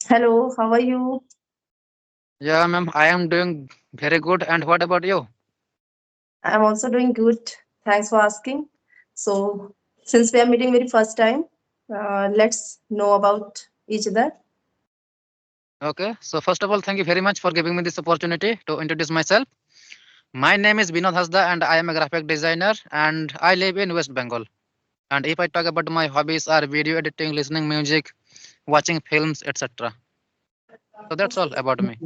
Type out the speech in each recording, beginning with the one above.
Hello, how are you? Yeah, ma'am, I am doing very good. And what about you? I'm also doing good. Thanks for asking. So, since we are meeting very first time, let's know about each other. Okay, so first of all, thank you very much for giving me this opportunity to introduce myself. My name is Binod and I am a graphic designer and I live in West Bengal. And if I talk about my hobbies are video editing, listening music, watching films, etc. So that's all about me.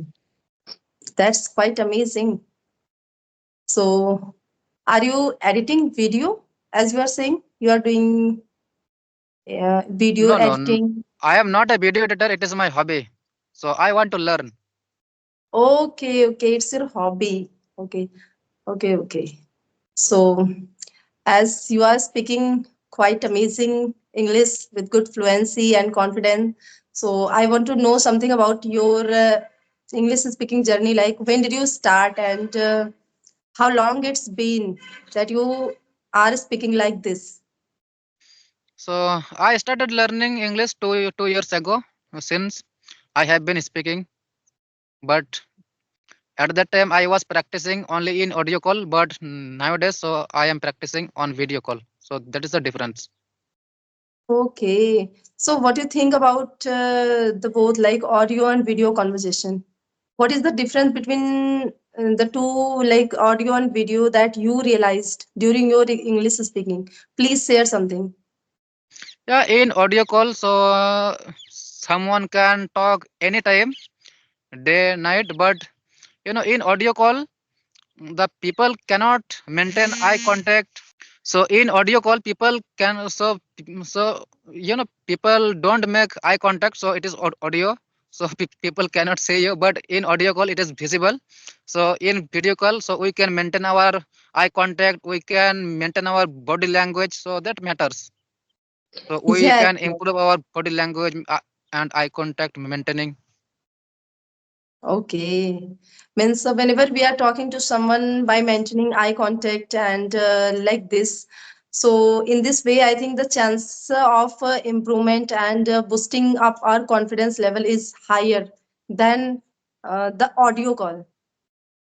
That's quite amazing. So, are you editing video? As you are saying, you are doing video No, no, editing. I am not a video editor. It is my hobby. So I want to learn. Okay, okay, it's your hobby. Okay, okay. So, as you are speaking quite amazing English with good fluency and confidence. So I want to know something about your English speaking journey. Like when did you start and how long it's been that you are speaking like this? So I started learning English 2 years ago. Since I have been speaking, but at that time, I was practicing only in audio call, but nowadays, so I am practicing on video call. So that is the difference. Okay. So what do you think about the both like audio and video conversation? What is the difference between the two, like audio and video, that you realized during your English speaking? Please share something. Yeah, in audio call, so someone can talk anytime, day, night, but in audio call, the people cannot maintain eye contact. So in audio call, people can people don't make eye contact. So it is audio. So people cannot see you, but in audio call it is visible. So in video call, so we can maintain our eye contact. We can maintain our body language. So that matters. So we Yes, can yes. improve our body language and eye contact maintaining. Okay. Means whenever we are talking to someone by maintaining eye contact and like this, so in this way, I think the chance of improvement and boosting up our confidence level is higher than the audio call.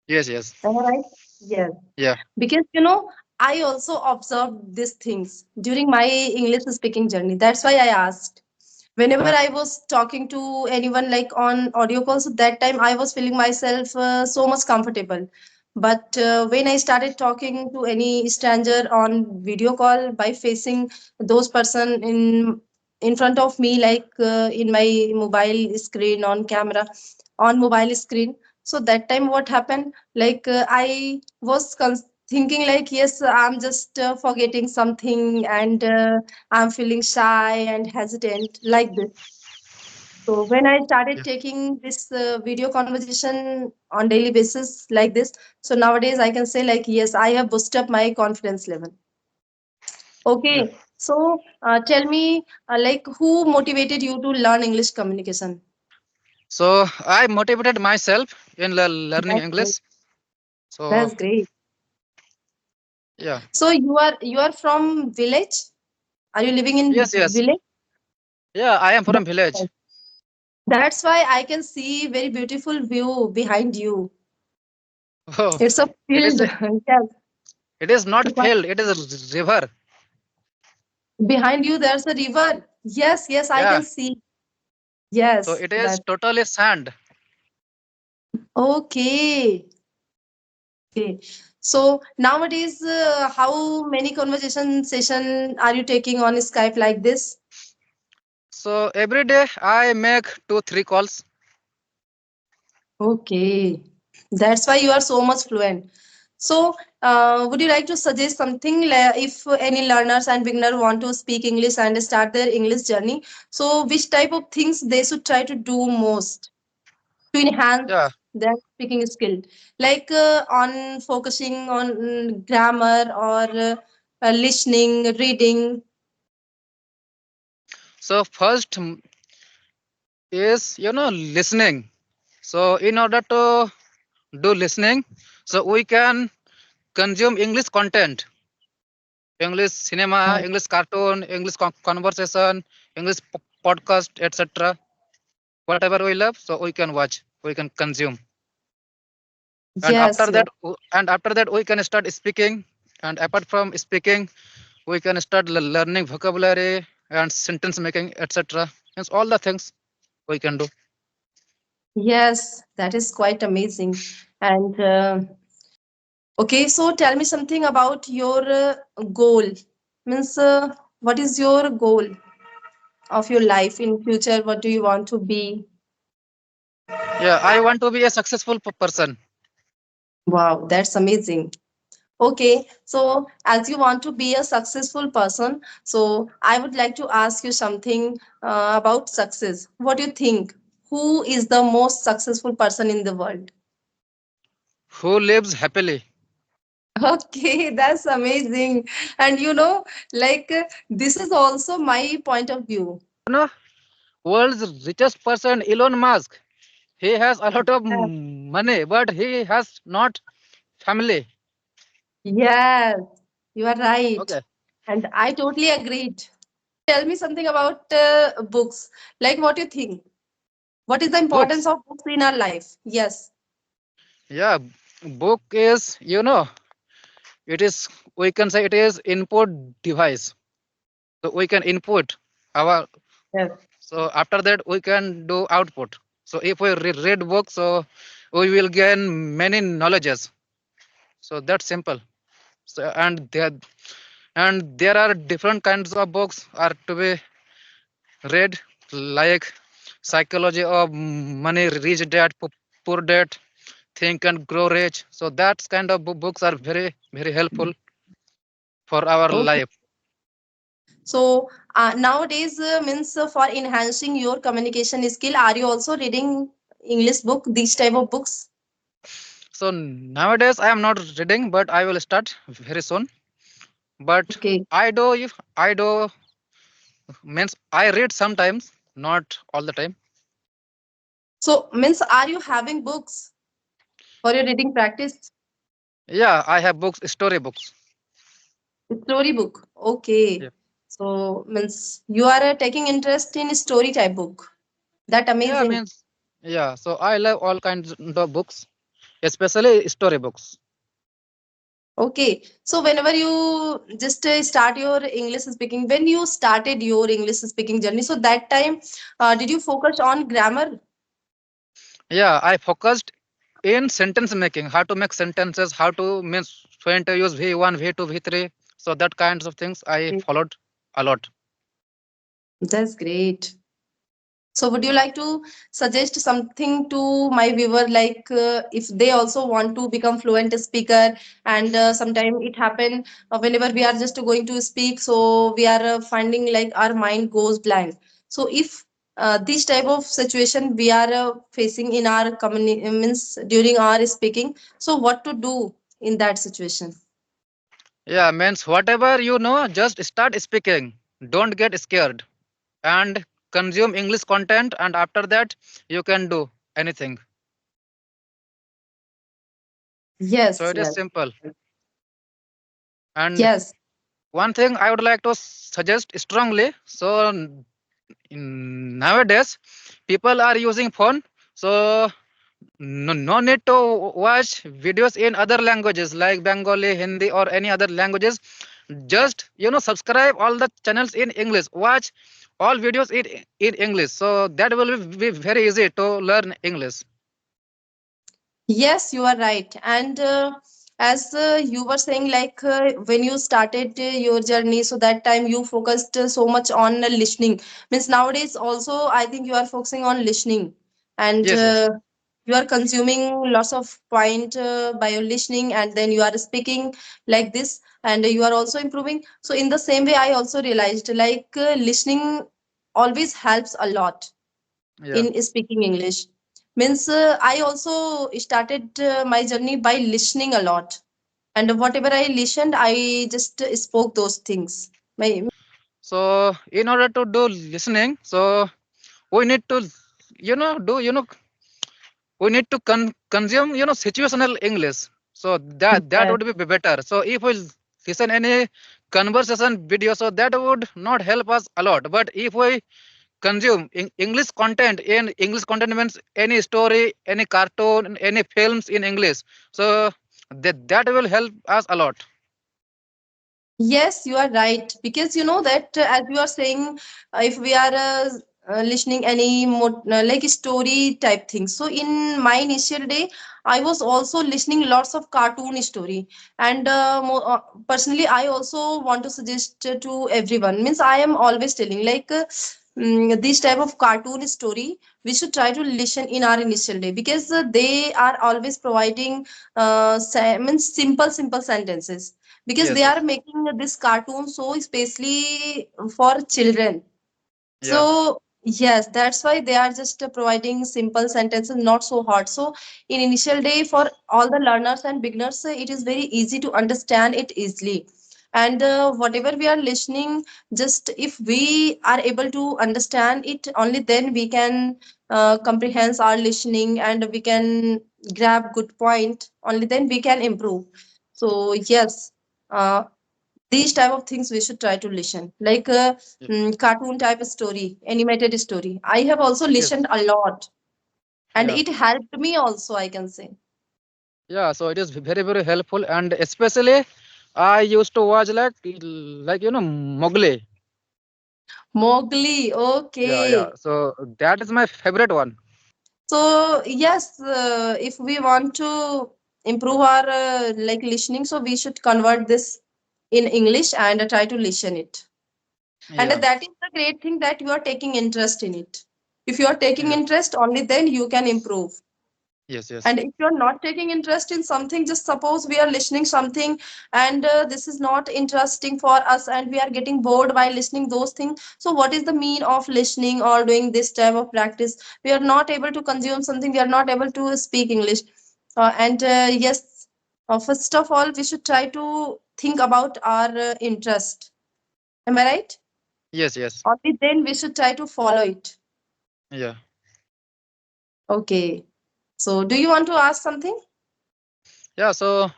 Yes, yes, Am I right? Yes. yeah, Because I also observed these things during my English speaking journey. That's why I asked. Whenever I was talking to anyone like on audio calls, that time I was feeling myself so much comfortable. But when I started talking to any stranger on video call by facing those person in front of me, like in my mobile screen on camera, on mobile screen. So that time what happened? Like I was thinking like, yes, I'm just forgetting something and I'm feeling shy and hesitant like this. So when I started yeah, taking this video conversation on daily basis like this, so nowadays I can say like, yes, I have boosted up my confidence level. yeah. Okay. So tell me, like, who motivated you to learn English communication? So I motivated myself in learning That's great. English. So That's great. yeah, So you are from village? Are you living in yes, yes, village? yeah. I am from That's village. right. That's why I can see very beautiful view behind you. Oh, It's a it is field. Yes. it is not But field. It is a river. behind you, there's a river. Yes, yes, I Yeah. can see. So Yes, it is that. totally sand. Okay. Okay. So nowadays, how many conversation session are you taking on Skype like this? So every day I make 2 3 calls. Okay. That's why you are so much fluent. So, would you like to suggest something if any learners and beginner want to speak English and start their English journey? So, which type of things they should try to do most to Yeah. enhance their speaking skill? Like on focusing on grammar or listening, reading. So first is listening. So in order to do listening, so we can consume English content, English cinema, English cartoon, English conversation, English podcast, etc. whatever we love, so we can watch, we can consume. And Yes, after you are. that, we can start speaking. And apart from speaking, we can start learning vocabulary and sentence making, etc. Means all the things we can do. Yes, that is quite amazing. And okay, so tell me something about your goal. Means, what is your goal of your life in future? What do you want to be? Yeah, I want to be a successful person. Wow, that's amazing. Okay, so as you want to be a successful person, so I would like to ask you something about success. What do you think? Who is the most successful person in the world? Who lives happily. Okay, that's amazing. And this is also my point of view. You know, world's richest person, Elon Musk. He has a lot of Yes, money, but he has not family. yes, you are right. Okay. And I totally agreed. Tell me something about books. Like, what do you think? What is the importance Books. of books in our life? Yes. Yeah, book is, it is, we can say it is input device. So we can input our, Yes. so after that we can do output. So if we read books, so we will gain many knowledges. So that's simple. So and there are different kinds of books are to be read, like psychology of money, rich dad, poor dad, think and grow rich. So that kind of books are very very helpful for our Okay. life. So nowadays means for enhancing your communication skill, are you also reading English book, these type of books? So nowadays I am not reading, but I will start very soon. But Okay. I do means I read sometimes, not all the time. So means are you having books for your reading practice? Yeah, I have books, story books. Story book. Okay. Yeah, So means you are taking interest in story type book. That yeah, amazing. means yeah. So I love all kinds of books, especially story books. Okay. So whenever you just start your English speaking, when you started your English speaking journey, so that time, did you focus on grammar? Yeah, I focused in sentence making, how to make sentences, how to means when to use V1, V2, V3. So that kinds of things I Okay. followed a lot. That's great. So, would you like to suggest something to my viewer, like if they also want to become fluent speaker, and sometime it happen whenever we are just going to speak, so we are finding like our mind goes blank. So, if this type of situation we are facing in our community means during our speaking, so what to do in that situation? Yeah, means whatever just start speaking. Don't get scared and consume English content, and after that you can do anything. So Yes, it is yes, simple. And yes. one thing I would like to suggest strongly. So nowadays people are using phone. So no need to watch videos in other languages like Bengali, Hindi, or any other languages. Just subscribe all the channels in English. Watch all videos in English. So that will be very easy to learn English. Yes, you are right. And as you were saying, like when you started your journey, so that time you focused so much on listening. Means nowadays also, I think you are focusing on listening, and Yes, yes. you are consuming lots of point by your listening, and then you are speaking like this, and you are also improving. So in the same way, I also realized like listening always helps a lot Yeah. in speaking English. Means I also started my journey by listening a lot, and whatever I listened, I just spoke those things. My So in order to do listening, so we need to do we need to consume situational English. So that yes, would be better. So if we listen any conversation video, so that would not help us a lot. But if we consume English content. In English content means any story, any cartoon, any films in English. So that will help us a lot. Yes, you are right. Because you know that as you are saying, if we are listening any like story type thing. So in my initial day, I was also listening lots of cartoon story. And personally, I also want to suggest to everyone. Means I am always telling like this type of cartoon story we should try to listen in our initial day because they are always providing means simple sentences because Yes, they are yes. making this cartoon so especially for children. Yeah. So yes, that's why they are just providing simple sentences, not so hard. So in initial day for all the learners and beginners, it is very easy to understand it easily. And whatever we are listening, just if we are able to understand it, only then we can comprehend our listening and we can grab good point. Only then we can improve. So yes, uh, these type of things we should try to listen like Yeah. cartoon type story, animated story. I have also Yes. listened a lot and Yeah. it helped me also, I can say. Yeah. So it is very helpful, and especially I used to watch like Mowgli. Mowgli, Yeah, yeah. okay. So that is my favorite one. So yes, if we want to improve our like listening, so we should convert this in English and try to listen it. And Yeah. that is the great thing that you are taking interest in it. If you are taking Yes. interest, only then you can improve. Yes. Yes. And if you're not taking interest in something, just suppose we are listening something and this is not interesting for us and we are getting bored by listening those things, so what is the mean of listening or doing this type of practice? We are not able to consume something, we are not able to speak English. And yes, first of all we should try to think about our interest. Am I right? Yes. Yes. Only then we should try to follow it. Yeah. Okay, so do you want to ask something? Yeah. So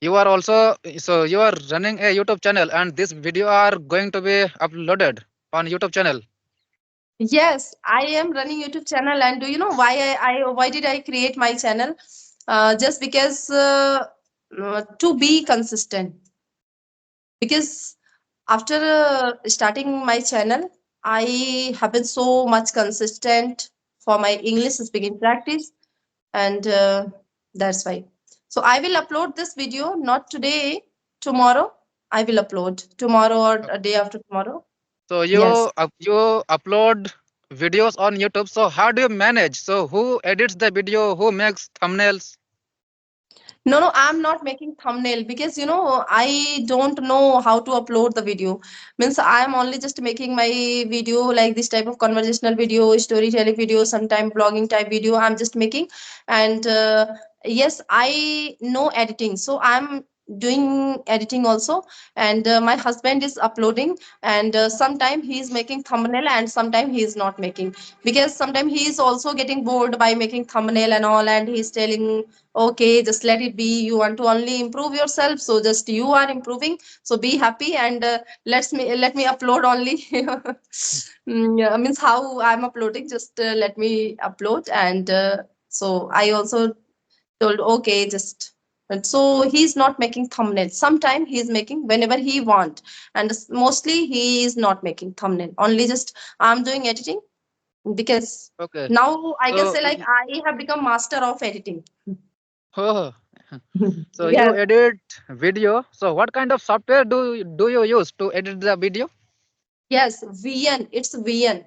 you are running a YouTube channel, and this video are going to be uploaded on YouTube channel. Yes, I am running YouTube channel, and do you know why why did I create my channel? Just because to be consistent. Because after starting my channel, I have been so much consistent for my English speaking practice, and that's why. So I will upload this video not today, tomorrow. I will upload tomorrow or a day after tomorrow. So Yes. you upload videos on YouTube. So how do you manage? So who edits the video? Who makes thumbnails? No, no, I'm not making thumbnail because you know I don't know how to upload the video. Means I am only just making my video like this type of conversational video, storytelling video, sometime blogging type video. I'm just making, and yes, I know editing, so I'm doing editing also. And my husband is uploading, and sometime he is making thumbnail, and sometime he is not making because sometimes he is also getting bored by making thumbnail and all, and he's telling okay, just let it be, you want to only improve yourself, so just you are improving, so be happy and let me upload only. Yeah, means how I'm uploading, just let me upload. And so I also told okay, just. And so he's not making thumbnail, sometime he's making whenever he want, and mostly he is not making thumbnail, only just I'm doing editing because Okay. now I can So say like I have become master of editing. oh, so you Yes. edit video. So what kind of software do you use to edit the video? Yes, VN. It's VN.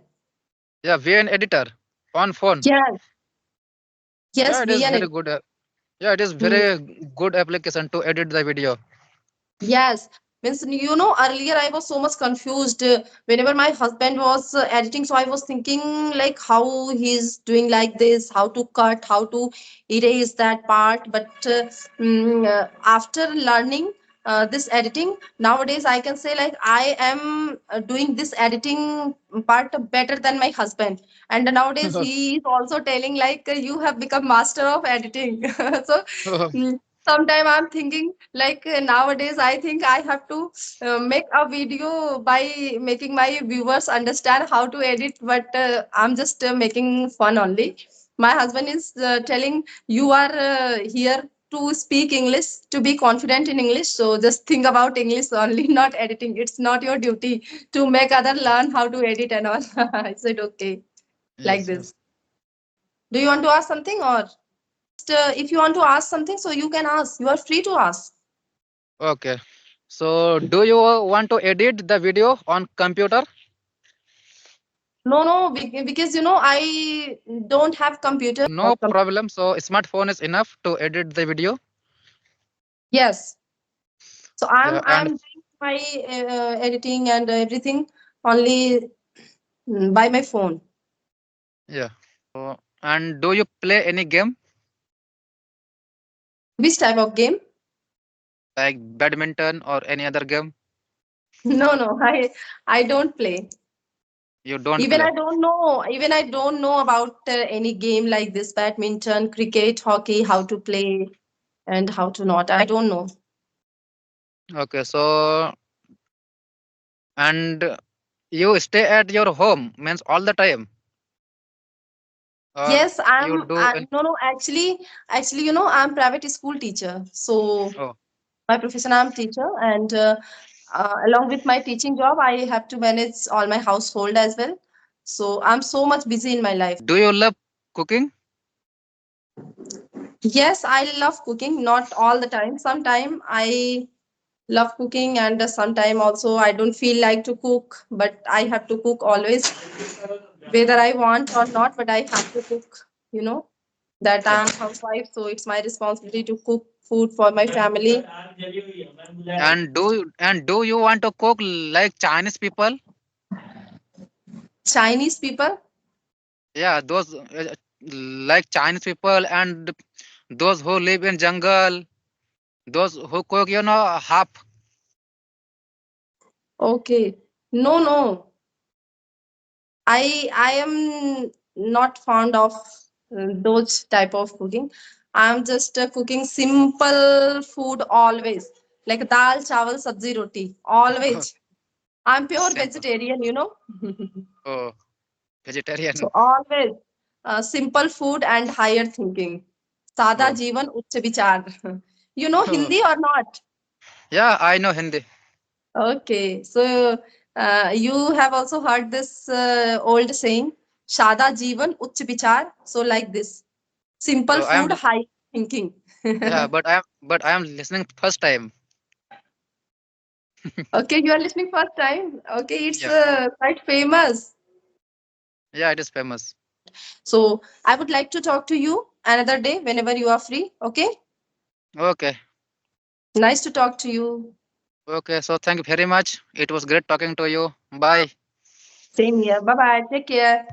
Yeah, VN editor on phone. Yes, Yeah, yes, it is VN. very good. Yeah, it is Hmm. very good application to edit the video. Yes. Means you know earlier I was so much confused whenever my husband was editing, so I was thinking like how he's doing like this, how to cut, how to erase that part. But after learning this editing, nowadays I can say like I am doing this editing part better than my husband. And nowadays he is also telling like you have become master of editing. So Sometime I'm thinking like nowadays I think I have to make a video by making my viewers understand how to edit, but I'm just making fun only. My husband is telling you are here to speak English, to be confident in English, so just think about English only, not editing. It's not your duty to make other learn how to edit and all. I said okay, like Yes, this. yes. Do you want to ask something, or if you want to ask something, so you can ask, you are free to ask. Okay. So, do you want to edit the video on computer? No, no, because I don't have computer or No problem. So, smartphone is enough to edit the video. yes. So Yeah, I'm and doing my editing and everything only by my phone. yeah. So, and do you play any game Which type of game? like badminton or any other game? No, no, I don't play. You don't Even play. I don't know. Even I don't know about any game like this: badminton, cricket, hockey, how to play and how to not. I don't know. Okay. So, and you stay at your home means all the time, or Yes, you do any, no, no. Actually, I'm private school teacher. So oh, my profession, I'm teacher, and along with my teaching job, I have to manage all my household as well. So I'm so much busy in my life. do you love cooking? Yes, I love cooking, not all the time. Sometime I love cooking, and sometime also I don't feel like to cook, but I have to cook always, whether I want or not. But I have to cook. That Yeah. I'm housewife, so it's my responsibility to cook food for my family. And do you want to cook like Chinese people? Chinese people. Yeah, those like Chinese people and those who live in jungle, those who cook, half. Okay. No, no. I am not fond of those type of cooking. I'm just cooking simple food always, like dal, chawal, sabzi, roti. Always. I'm pure Simple. vegetarian. Oh, vegetarian. So always simple food and higher thinking. Sada Oh, जीवन उच्च विचार. You know oh. Hindi or not? Yeah, I know Hindi. Okay, so you have also heard this old saying, "Shada Jeevan Uch Vichar." So like this, simple So I am, food, high thinking. yeah, but I am listening first time. Okay, you are listening first time. Okay, it's Yeah, quite famous. yeah, it is famous. So I would like to talk to you another day whenever you are free. Okay, Okay, nice to talk to you. okay. So thank you very much. It was great talking to you. Bye. Same here. Bye bye. Take care.